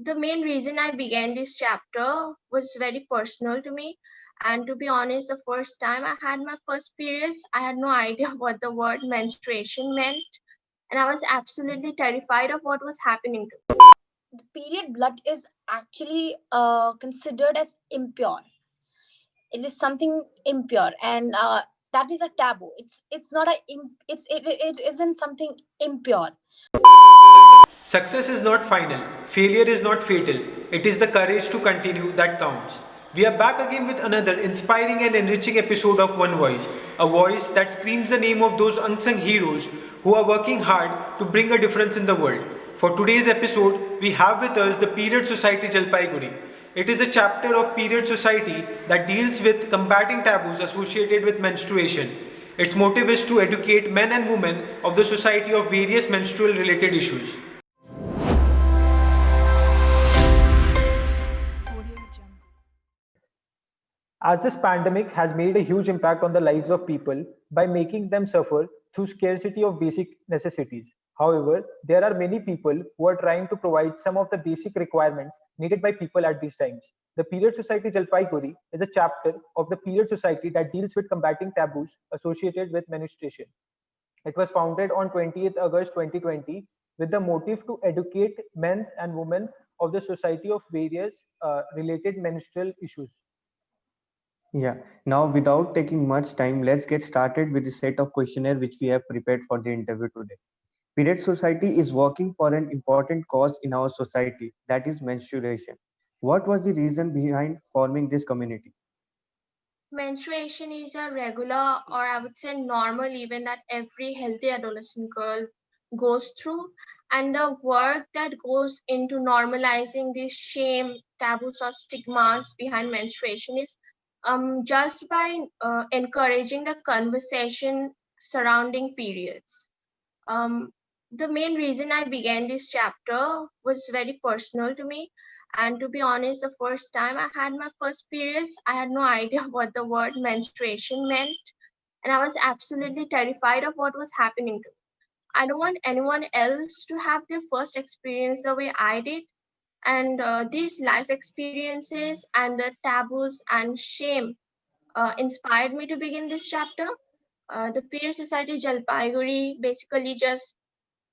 The main reason I began this chapter was very personal to me. And to be honest, the first time I had my first periods, I had no idea what the word menstruation meant. And I was absolutely terrified of what was happening to me. The period blood is actually considered as impure. It is something impure, and that is a taboo. It's not a it isn't something impure. Success is not final, failure is not fatal. It is the courage to continue that counts. We are back again with another inspiring and enriching episode of One Voice, a voice that screams the name of those unsung heroes who are working hard to bring a difference in the world. For today's episode, we have with us the Period Society Jalpaiguri. It is a chapter of Period Society that deals with combating taboos associated with menstruation. Its motive is to educate men and women of the society of various menstrual related issues. As this pandemic has made a huge impact on the lives of people by making them suffer through scarcity of basic necessities. However, there are many people who are trying to provide some of the basic requirements needed by people at these times. The Period Society Jalpaiguri is a chapter of the Period Society that deals with combating taboos associated with menstruation. It was founded on 20th August 2020 with the motive to educate men and women of the society of various related menstrual issues. Yeah. Now, without taking much time, let's get started with the set of questionnaire which we have prepared for the interview today. Period Society is working for an important cause in our society, that is menstruation. What was the reason behind forming this community? Menstruation is a regular, or I would say normal event that every healthy adolescent girl goes through. And the work that goes into normalizing these shame, taboos, or stigmas behind menstruation is just by encouraging the conversation surrounding periods. Um, the main reason I began this chapter was very personal to me. And to be honest, the first time I had my first periods, I had no idea what the word menstruation meant. And I was absolutely terrified of what was happening to me. I don't want anyone else to have their first experience the way I did. And these life experiences and the taboos and shame inspired me to begin this chapter. The Period Society Jalpaiguri basically just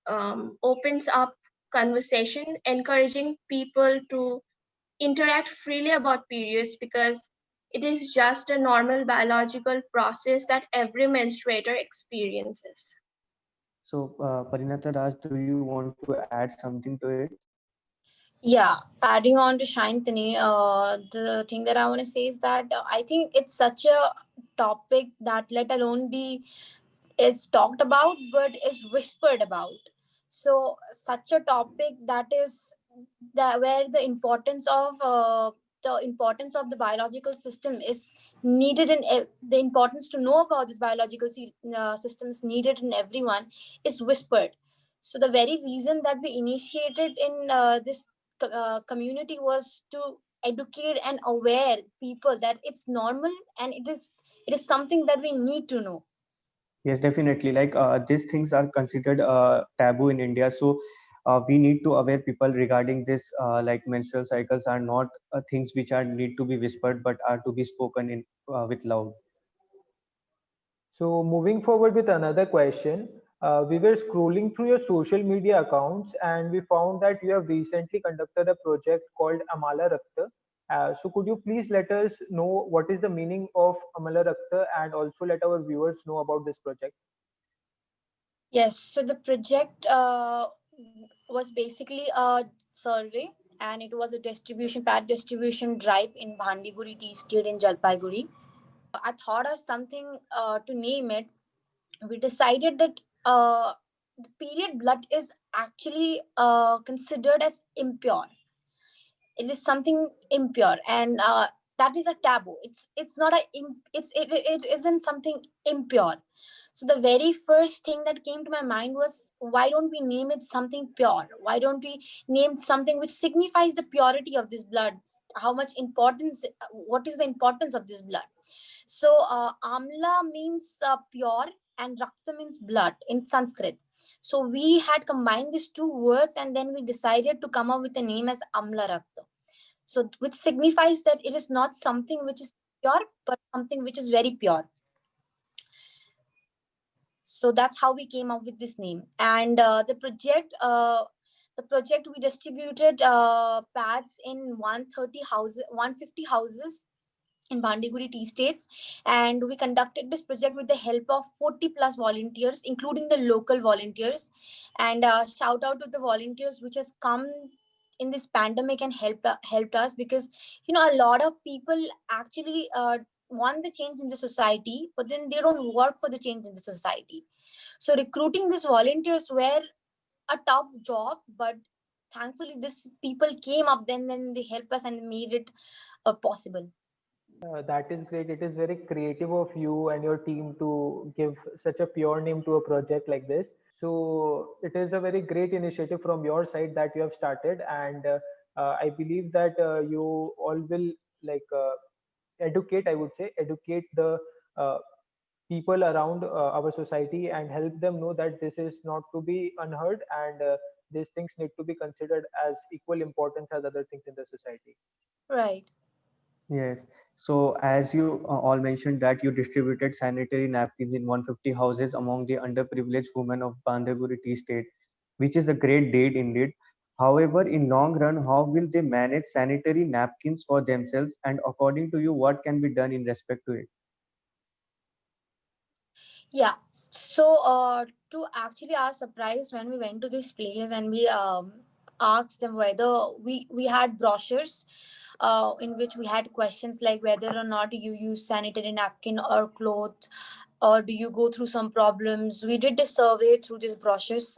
opens up conversation, encouraging people to interact freely about periods because it is just a normal biological process that every menstruator experiences. So, Parinata Raj, do you want to add something to it? Yeah, adding on to Shantini, the thing that I want to say is that I think it's such a topic that let alone be is talked about but is whispered about. So such a topic that is that where the importance of the biological system is needed in the importance to know about this biological system is needed in everyone is whispered. So the very reason that we initiated in this community was to educate and aware people that it's normal and it is something that we need to know. Yes, definitely. Like these things are considered taboo in India. So we need to aware people regarding this. Like menstrual cycles are not things which are need to be whispered, but are to be spoken in with loud. So, moving forward with another question, we were scrolling through your social media accounts and we found that you have recently conducted a project called Amala Rakta. So, could you please let us know what is the meaning of Amala Rakta and also let our viewers know about this project? Yes, so the project was basically a survey and it was a pad distribution drive in Bhandiguri Tea Estate in Jalpaiguri. I thought of something to name it. We decided that the period blood is actually considered as impure. It is something impure, and that is a taboo. It's not a it isn't something impure. So the very first thing that came to my mind was, why don't we name it something pure? Why don't we name something which signifies the purity of this blood? How much importance, what is the importance of this blood? So amla means pure, and Rakta means blood in Sanskrit. So we had combined these two words, and then we decided to come up with a name as Amla Rakta. So which signifies that it is not something which is pure, but something which is very pure. So that's how we came up with this name. And the project we distributed pads in 130 houses, 150 houses in Bandiguri tea states, and we conducted this project with the help of 40 plus volunteers, including the local volunteers. And shout out to the volunteers which has come in this pandemic and helped us, because a lot of people actually want the change in the society, but then they don't work for the change in the society. So recruiting these volunteers were a tough job, but thankfully this people came up, then they helped us and made it possible. That is great. It is very creative of you and your team to give such a pure name to a project like this. So it is a very great initiative from your side that you have started, and I believe that you all will like educate. I would say educate the uh, people around our society and help them know that this is not to be unheard, and these things need to be considered as equal importance as other things in the society. Right. Yes. So as you all mentioned that you distributed sanitary napkins in 150 houses among the underprivileged women of Bandaguri tea state, which is a great deed indeed. However, in long run, how will they manage sanitary napkins for themselves? And according to you, what can be done in respect to it? Yeah. So, to actually our surprise, when we went to this place and we asked them whether we had brochures, in which we had questions like whether or not you use sanitary napkin or cloth, or do you go through some problems. We did a survey through these brochures,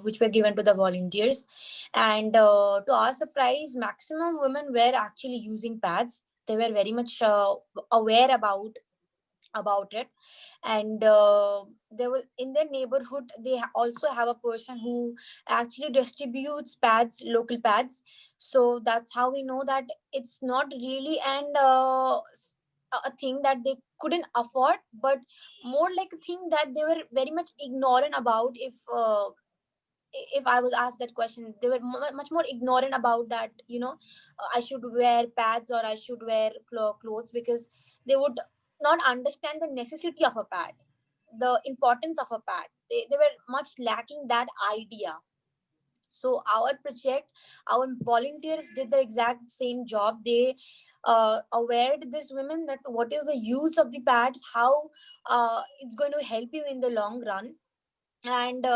which were given to the volunteers, and to our surprise, maximum women were actually using pads. They were very much aware about it. And there was in their neighborhood they also have a person who actually distributes pads, local pads. So that's how we know that it's not really and a thing that they couldn't afford, but more like a thing that they were very much ignorant about. If I was asked that question, they were much more ignorant about that, I should wear pads or I should wear clothes, because they would not understand the necessity of a pad, the importance of a pad. They were much lacking that idea. So our project, our volunteers did the exact same job. They awared these women that what is the use of the pads, how it's going to help you in the long run. And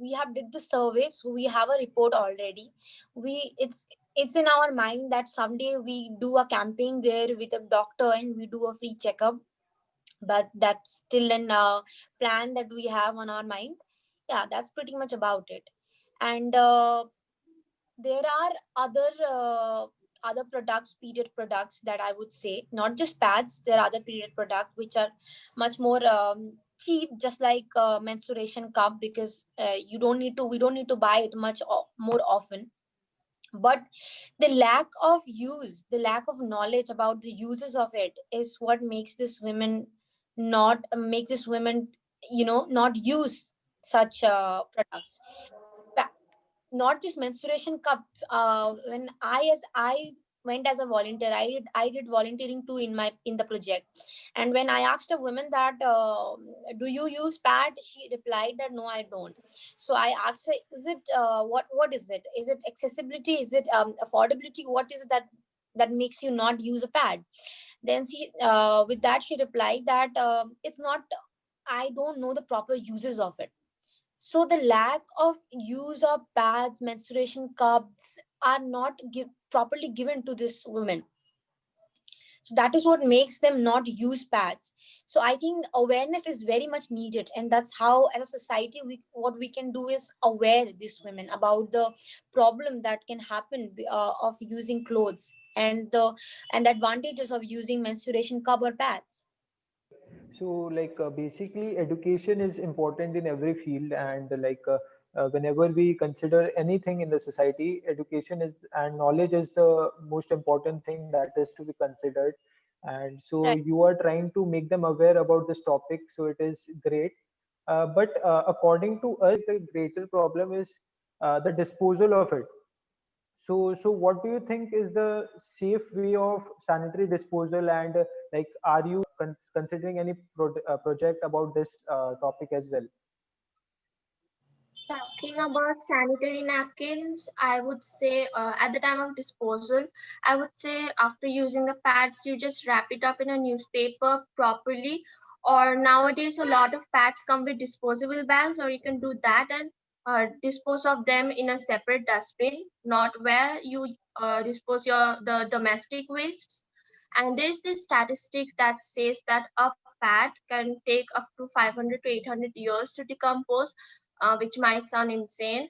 we have did the survey, so we have a report already. We it's in our mind that someday we do a campaign there with a doctor and we do a free checkup, but that's still an plan that we have on our mind. Yeah, that's pretty much about it. And there are other products, period products, that I would say, not just pads. There are other period products which are much more cheap, just like menstruation cup, because we don't need to buy it much more often. But the lack of use, the lack of knowledge about the uses of it is what makes this women not makes this women not use such products. Not just menstruation cup. When I went as a volunteer, I did volunteering too in the project. And when I asked a woman that do you use pad, she replied that no, I don't. So I asked her, is it what is it, is it accessibility, is it affordability, what is it that makes you not use a pad? Then she with that she replied that it's not, I don't know the proper uses of it. So the lack of use of pads, menstruation cups are not properly given to this women. So that is what makes them not use pads. So I think awareness is very much needed, and that's how, as a society, what we can do is aware these women about the problem that can happen of using clothes, and the advantages of using menstruation cup or pads. So like basically education is important in every field, and whenever we consider anything in the society, education is and knowledge is the most important thing that is to be considered. And so Right. you are trying to make them aware about this topic, so it is great. but according to us, the greater problem is the disposal of it. So what do you think is the safe way of sanitary disposal, and like, are you considering any project about this topic as well? Talking about sanitary napkins, I would say at the time of disposal, I would say after using the pads, you just wrap it up in a newspaper properly. Or nowadays, a lot of pads come with disposable bags, or you can do that and dispose of them in a separate dustbin, not where you dispose the domestic wastes. And there's this statistics that says that a pad can take up to 500 to 800 years to decompose, which might sound insane.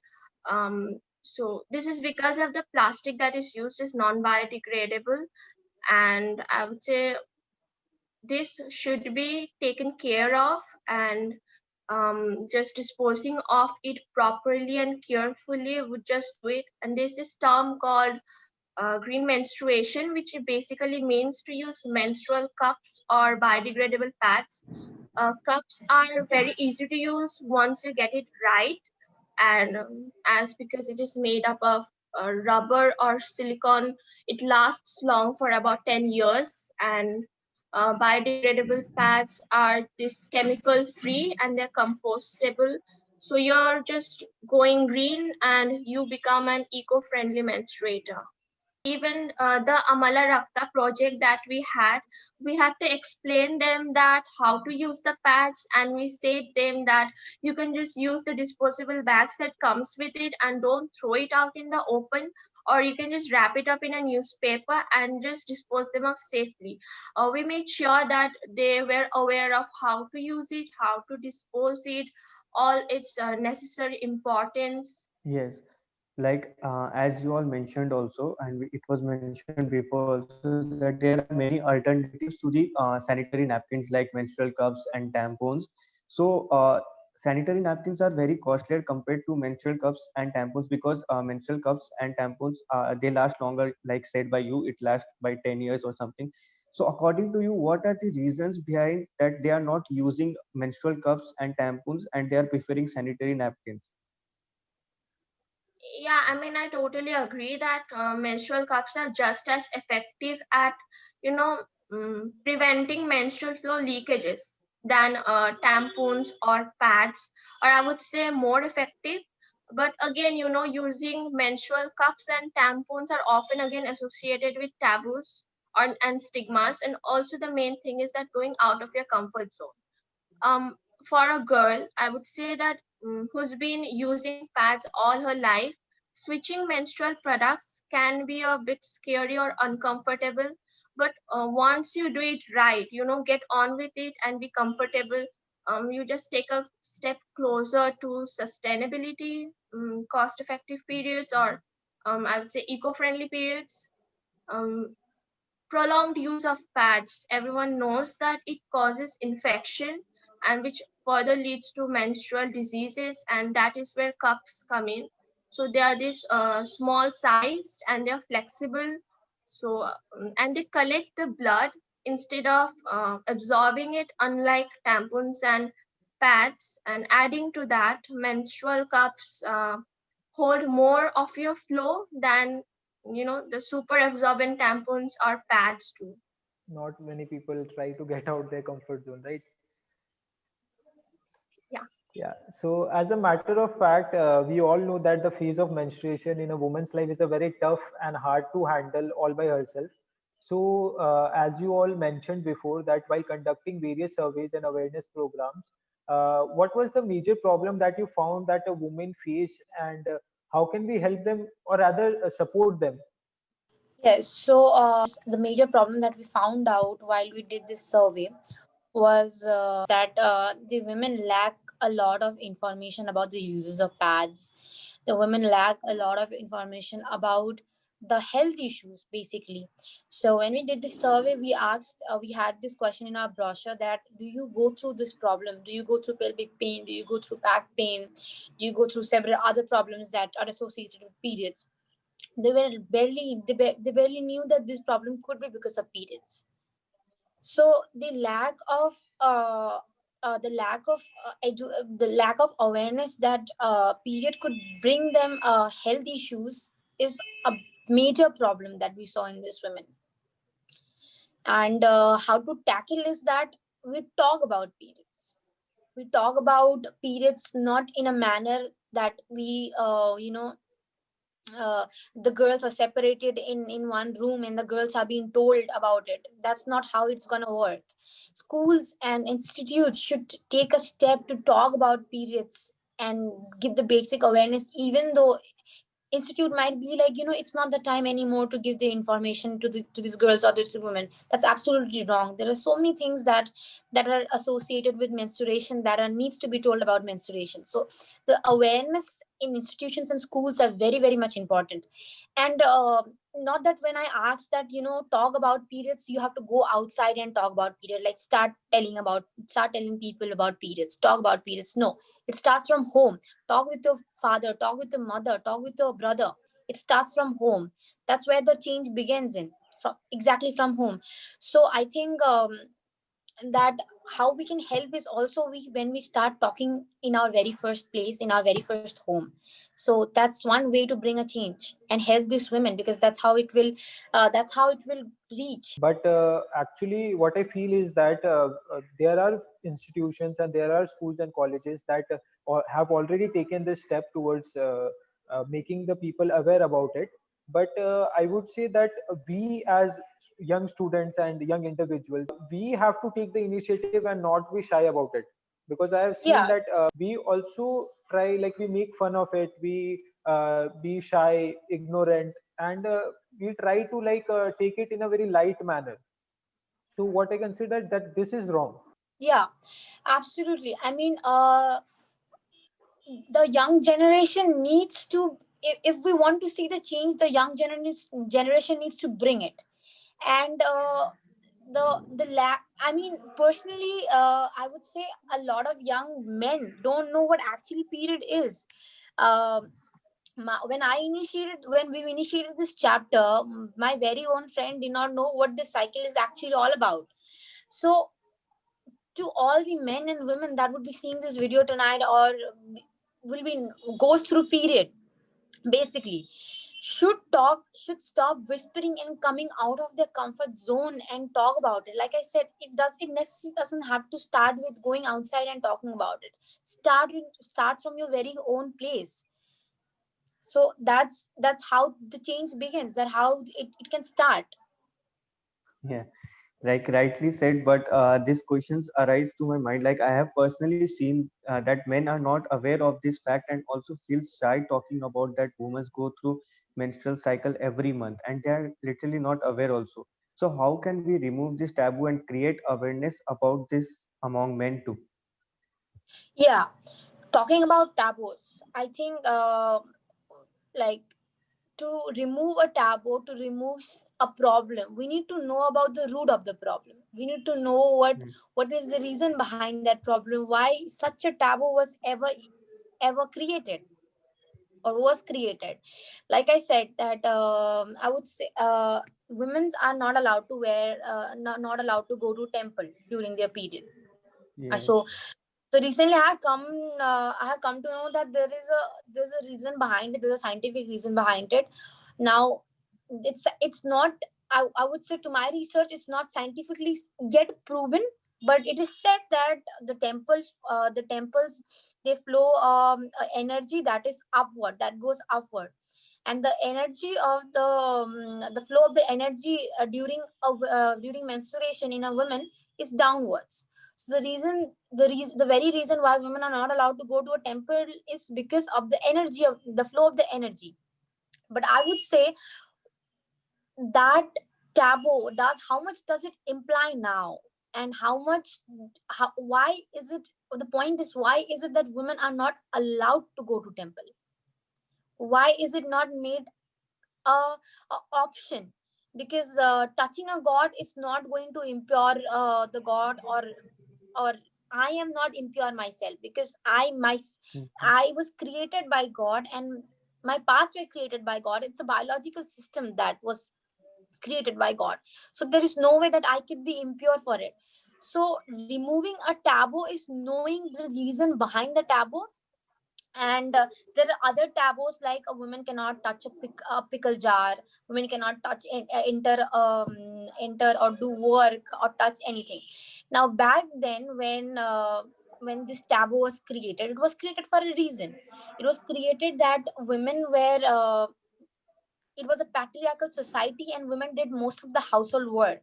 So this is because of the plastic that is used is non-biodegradable, and I would say this should be taken care of, and just disposing of it properly and carefully would just do it. And there's this term called green menstruation, which basically means to use menstrual cups or biodegradable pads. Cups are very easy to use once you get it right, and as because it is made up of rubber or silicone, it lasts long for about 10 years. And biodegradable pads are this chemical free and they're compostable, so you're just going green and you become an eco-friendly menstruator. Even the Amala Rakta project that we had to explain them that how to use the pads, and we said them that you can just use the disposable bags that comes with it and don't throw it out in the open, or you can just wrap it up in a newspaper and just dispose them off safely. We made sure that they were aware of how to use it, how to dispose it, all its necessary importance. Yes, like as you all mentioned also, and it was mentioned before also, that there are many alternatives to the sanitary napkins like menstrual cups and tampons. So sanitary napkins are very costlier compared to menstrual cups and tampons, because menstrual cups and tampons, they last longer, like said by you, it lasts by 10 years or something. So according to you, what are the reasons behind that they are not using menstrual cups and tampons and they are preferring sanitary napkins? Yeah, I mean, I totally agree that menstrual cups are just as effective at, you know, preventing menstrual flow leakages than tampons or pads, or I would say more effective. But again, using menstrual cups and tampons are often again associated with taboos and stigmas. And also, the main thing is that going out of your comfort zone. um for a girl, I would say that who's been using pads all her life, switching menstrual products can be a bit scary or uncomfortable. But once you do it right, get on with it and be comfortable, you just take a step closer to sustainability, cost effective periods, or I would say eco-friendly periods. um, Prolonged use of pads, everyone knows that it causes infection, and which further leads to menstrual diseases, and that is where cups come in. So they are this small sized and they're flexible. So and they collect the blood instead of absorbing it, unlike tampons and pads. And adding to that, menstrual cups hold more of your flow than the super absorbent tampons or pads do. Not many people try to get out their comfort zone, right? Yeah. Yeah. So, as a matter of fact, we all know that the phase of menstruation in a woman's life is a very tough and hard to handle all by herself. So, as you all mentioned before, that while conducting various surveys and awareness programs, what was the major problem that you found that a woman face, and how can we help them, or rather support them? Yes, so the major problem that we found out while we did this survey was that the women lack a lot of information about the uses of pads. The women lack a lot of information about the health issues, basically. So when we did this survey, we asked, we had this question in our brochure that do you go through this problem? Do you go through pelvic pain? Do you go through back pain? Do you go through several other problems that are associated with periods? They barely knew that this problem could be because of periods. So the lack of the lack of awareness that period could bring them health issues is a major problem that we saw in these women. And how to tackle is that we talk about periods. We talk about periods not in a manner that we uh, the girls are separated in one room and the girls are being told about it. That's not how it's going to work. Schools and institutes should take a step to talk about periods and give the basic awareness, even though institute might be like, it's not the time anymore to give the information to these girls or these women. That's absolutely wrong. There are so many things that are associated with menstruation that are needs to be told about menstruation. So the awareness in institutions and schools are very, very much important. And not that when I ask that, talk about periods, you have to go outside and talk about period, like start telling people about periods, talk about periods. No, it starts from home. Talk with your father, talk with your mother, talk with your brother. It starts from home. That's where the change begins in, from exactly from home. So I think that how we can help is also when we start talking in our very first place, in our very first home. So that's one way to bring a change and help these women, because that's how it will reach. But actually, what I feel is that there are institutions and there are schools and colleges that have already taken this step towards making the people aware about it. But I would say that we, as young students and young individuals, we have to take the initiative and not be shy about it. Because I have seen Yeah. that we also try, like, we make fun of it, we be shy, ignorant, and we try to take it in a very light manner. So what I consider that this is wrong. Yeah, absolutely. I mean, the young generation needs to, if we want to see the change, the young generation needs to bring it. And the lack, I mean, personally, I would say a lot of young men don't know what actually period is. um when we initiated this chapter, my very own friend did not know what this cycle is actually all about. So to all the men and women that would be seeing this video tonight, or will be goes through period, basically should stop whispering and coming out of their comfort zone and talk about it. Like I said, it necessarily doesn't have to start with going outside and talking about it. Start from your very own place. So that's how the change begins, that how it can start. Yeah, like rightly said, but these questions arise to my mind. Like I have personally seen that men are not aware of this fact and also feel shy talking about that women go through menstrual cycle every month, and they are literally not aware also. So how can we remove this taboo and create awareness about this among men too? Yeah, talking about taboos, I think like to remove a taboo, to remove a problem, we need to know about the root of the problem. We need to know Mm. what is the reason behind that problem, why such a taboo was ever created or was created. Like I said that I would say women are not allowed to wear not allowed to go to temple during their period. Yes. So recently I have come to know that there's a reason behind it. There's a scientific reason behind it. Now it's not, I would say, to my research, it's not scientifically yet proven, but it is said that the temples, they flow energy that is upward, that goes upward. And the energy of the flow of the energy during menstruation in a woman is downwards. So the very reason why women are not allowed to go to a temple is because of the energy of the flow of the energy. But I would say that taboo does, how much does it imply now, and why is it, the point is, why is it that women are not allowed to go to temple? Why is it not made a option? Because touching a god is not going to impure the god, or I am not impure myself, because Mhm. I was created by God, and my parts were created by God. It's a biological system that was created by God. So there is no way that I could be impure for it. So removing a taboo is knowing the reason behind the taboo. And there are other taboos, like a woman cannot touch a pickle jar, women cannot touch enter or do work or touch anything. Now back then, when this taboo was created, it was created for a reason. It was created that women were it was a patriarchal society, and women did most of the household work,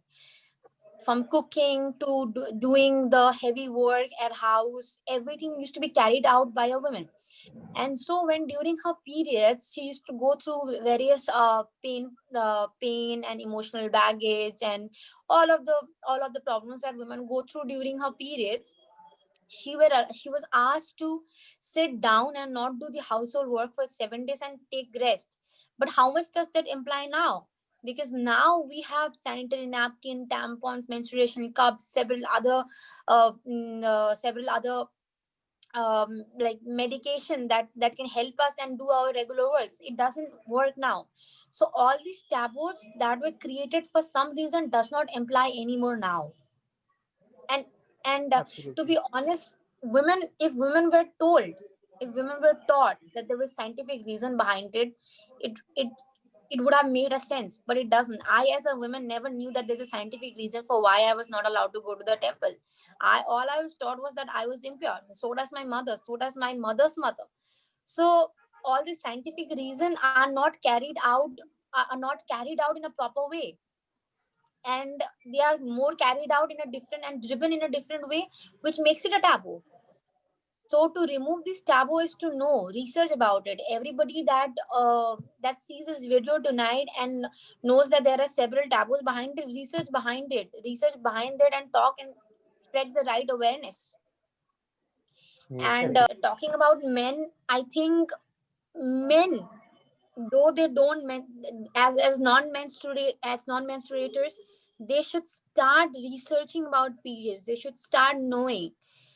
from cooking to doing the heavy work at house. Everything used to be carried out by a woman. And so when during her periods, she used to go through various pain and emotional baggage, and all of the problems that women go through during her periods. She was asked to sit down and not do the household work for 7 days and take rest. But how much does that imply now? Because now we have sanitary napkin, tampons, menstruation cups, several other like medication that can help us and do our regular works. It doesn't work now. So all these taboos that were created for some reason does not imply anymore now. And to Absolutely. be honest, women if women were told, if women were taught that there was scientific reason behind it, it it it would have made a sense. But it doesn't. I as a woman never knew that there's a scientific reason for why I was not allowed to go to the temple. I was taught was that I was impure. So does my mother, so does my mother's mother. So all the scientific reason are not carried out in a proper way, and they are more carried out in a different and driven in a different way, which makes it a taboo. So to remove this taboo is to know, research about it. Everybody that sees this video tonight and knows that there are several taboos behind it, research behind it, and talk and spread the right awareness. Yes, And definitely. talking about men, I think men, though they don't as non-menstruators, they should start researching about periods. They should start knowing.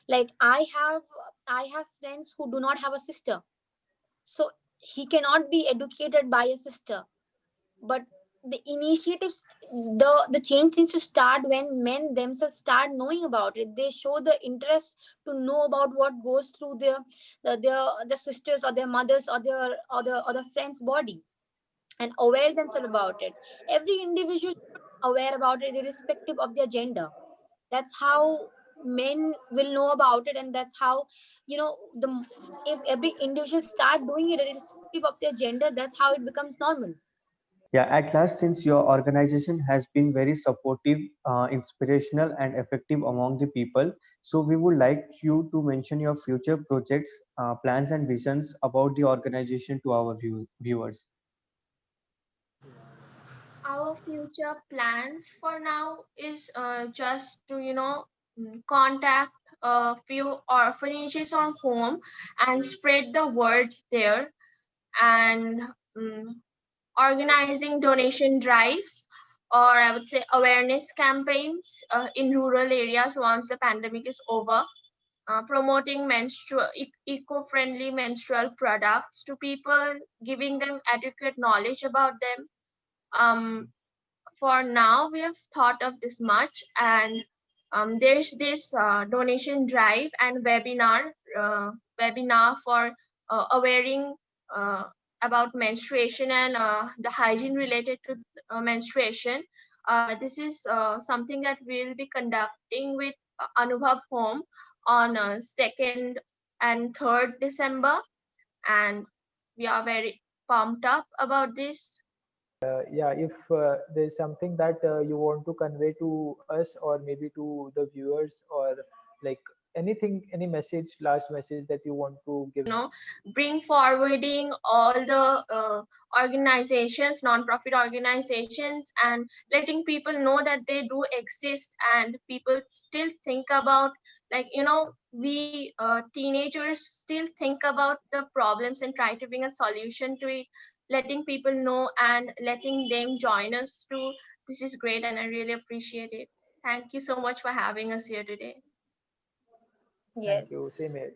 Like I have friends who do not have a sister, so he cannot be educated by a sister. But the initiatives, the change needs to start when men themselves start knowing about it. They show the interest to know about what goes through their sisters or their mothers or their friends body, and aware themselves about it. Every individual should be aware about it, irrespective of their gender. That's how men will know about it, and that's how, the if every individual start doing it irrespective of their gender, that's how it becomes normal. Yeah, at last, since your organization has been very supportive, inspirational, and effective among the people, so we would like you to mention your future projects, plans, and visions about the organization to our viewers. Our future plans for now is just to contact a few orphanages or home and spread the word there, and um, organizing donation drives, or I would say awareness campaigns in rural areas once the pandemic is over, promoting eco-friendly menstrual products to people, giving them adequate knowledge about them. um, for now we have thought of this much, and there's this donation drive and webinar for awareing uh, about menstruation and the hygiene related to menstruation. This is something that we'll be conducting with Anubhav Home on 2nd and 3rd December, and we are very pumped up about this. Yeah, if there's something that you want to convey to us or maybe to the viewers, or like anything, any message, last message that you want to give. Bring forwarding all the organizations, non-profit organizations, and letting people know that they do exist, and people still think about, like, we teenagers still think about the problems and try to bring a solution to it. Letting people know and letting them join us too, this is great, and I really appreciate it. Thank you so much for having us here today. Thank Yes. you. Same here.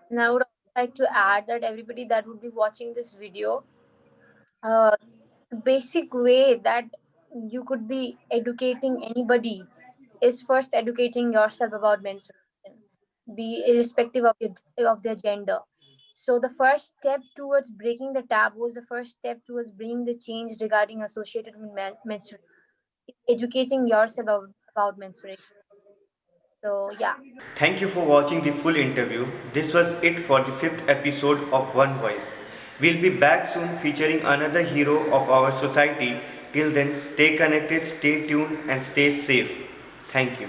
And I would also like to add that everybody that would be watching this video, uh, the basic way that you could be educating anybody is first educating yourself about menstruation, be irrespective of of their gender. So the first step towards breaking the taboo is the first step towards bringing the change regarding associated with menstruation, educating yourself about menstruation. So yeah. Thank you for watching the full interview. This was it for the fifth episode of One Voice. We'll be back soon featuring another hero of our society. Till then, stay connected, stay tuned, and stay safe. Thank you.